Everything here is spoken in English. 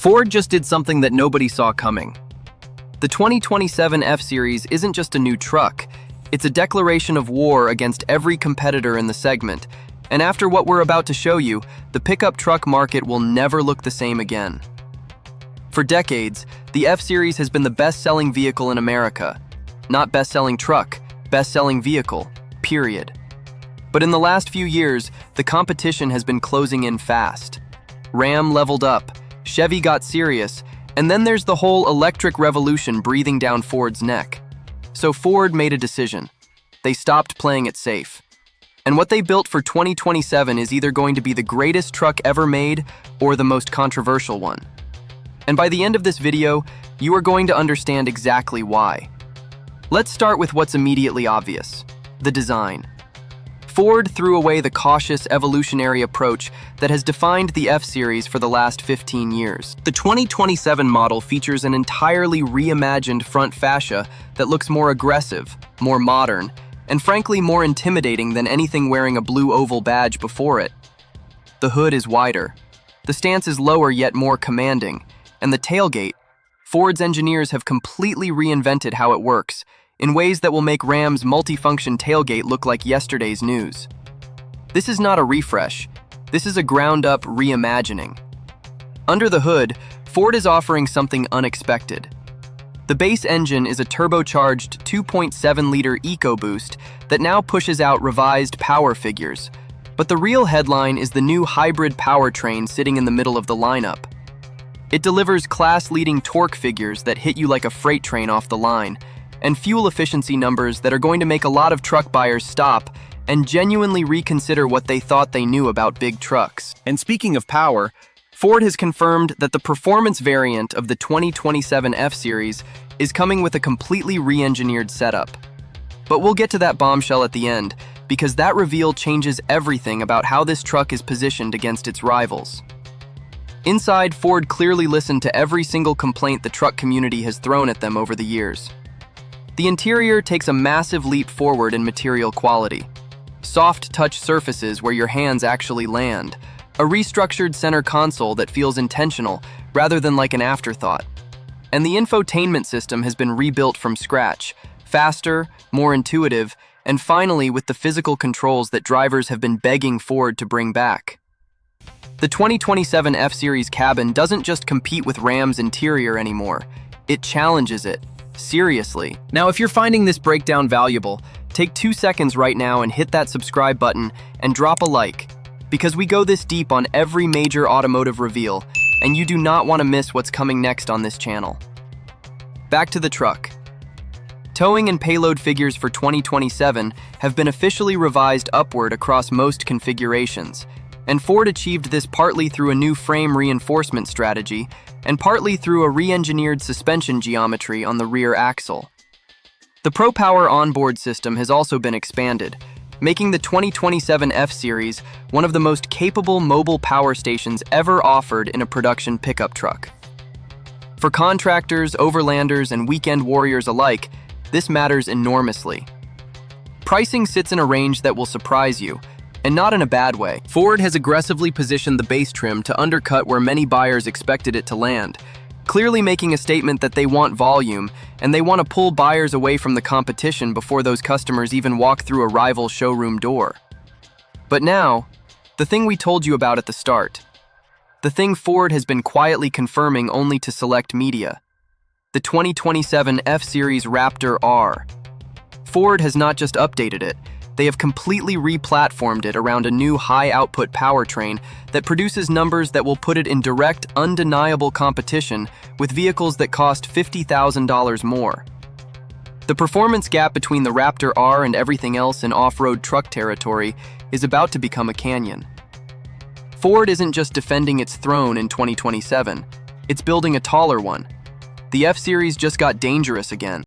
Ford just did something that nobody saw coming. The 2027 F-Series isn't just a new truck, it's a declaration of war against every competitor in the segment, and after what we're about to show you, the pickup truck market will never look the same again. For decades, the F-Series has been the best-selling vehicle in America. Not best-selling truck, best-selling vehicle, period. But in the last few years, the competition has been closing in fast. Ram leveled up, Chevy got serious, and then there's the whole electric revolution breathing down Ford's neck. So Ford made a decision. They stopped playing it safe. And what they built for 2027 is either going to be the greatest truck ever made or the most controversial one. And by the end of this video, you are going to understand exactly why. Let's start with what's immediately obvious: the design. Ford threw away the cautious, evolutionary approach that has defined the F-Series for the last 15 years. The 2027 model features an entirely reimagined front fascia that looks more aggressive, more modern, and frankly more intimidating than anything wearing a blue oval badge before it. The hood is wider. The stance is lower yet more commanding, and the tailgate, Ford's engineers have completely reinvented how it works, in ways that will make Ram's multifunction tailgate look like yesterday's news. This is not a refresh, this is a ground-up reimagining. Under the hood, Ford is offering something unexpected. The base engine is a turbocharged 2.7-liter EcoBoost that now pushes out revised power figures, but the real headline is the new hybrid powertrain sitting in the middle of the lineup. It delivers class-leading torque figures that hit you like a freight train off the line, and fuel efficiency numbers that are going to make a lot of truck buyers stop and genuinely reconsider what they thought they knew about big trucks. And speaking of power, Ford has confirmed that the performance variant of the 2027 F-Series is coming with a completely re-engineered setup. But we'll get to that bombshell at the end, because that reveal changes everything about how this truck is positioned against its rivals. Inside, Ford clearly listened to every single complaint the truck community has thrown at them over the years. The interior takes a massive leap forward in material quality. Soft touch surfaces where your hands actually land, a restructured center console that feels intentional rather than like an afterthought. And the infotainment system has been rebuilt from scratch, faster, more intuitive, and finally with the physical controls that drivers have been begging Ford to bring back. The 2027 F-Series cabin doesn't just compete with Ram's interior anymore, it challenges it. Seriously. Now, if you're finding this breakdown valuable, take 2 seconds right now and hit that subscribe button and drop a like, because we go this deep on every major automotive reveal, and you do not want to miss what's coming next on this channel. Back to the truck. Towing and payload figures for 2027 have been officially revised upward across most configurations, and Ford achieved this partly through a new frame reinforcement strategy and partly through a re-engineered suspension geometry on the rear axle. The Power Onboard system has also been expanded, making the 2027 F-Series one of the most capable mobile power stations ever offered in a production pickup truck. For contractors, overlanders, and weekend warriors alike, this matters enormously. Pricing sits in a range that will surprise you, and not in a bad way. Ford has aggressively positioned the base trim to undercut where many buyers expected it to land, clearly making a statement that they want volume, and they want to pull buyers away from the competition before those customers even walk through a rival showroom door. But now, the thing we told you about at the start. The thing Ford has been quietly confirming only to select media. The 2027 F-Series Raptor R. Ford has not just updated it, they have completely re-platformed it around a new high-output powertrain that produces numbers that will put it in direct, undeniable competition with vehicles that cost $50,000 more. The performance gap between the Raptor R and everything else in off-road truck territory is about to become a canyon. Ford isn't just defending its throne in 2027, it's building a taller one. The F-Series just got dangerous again.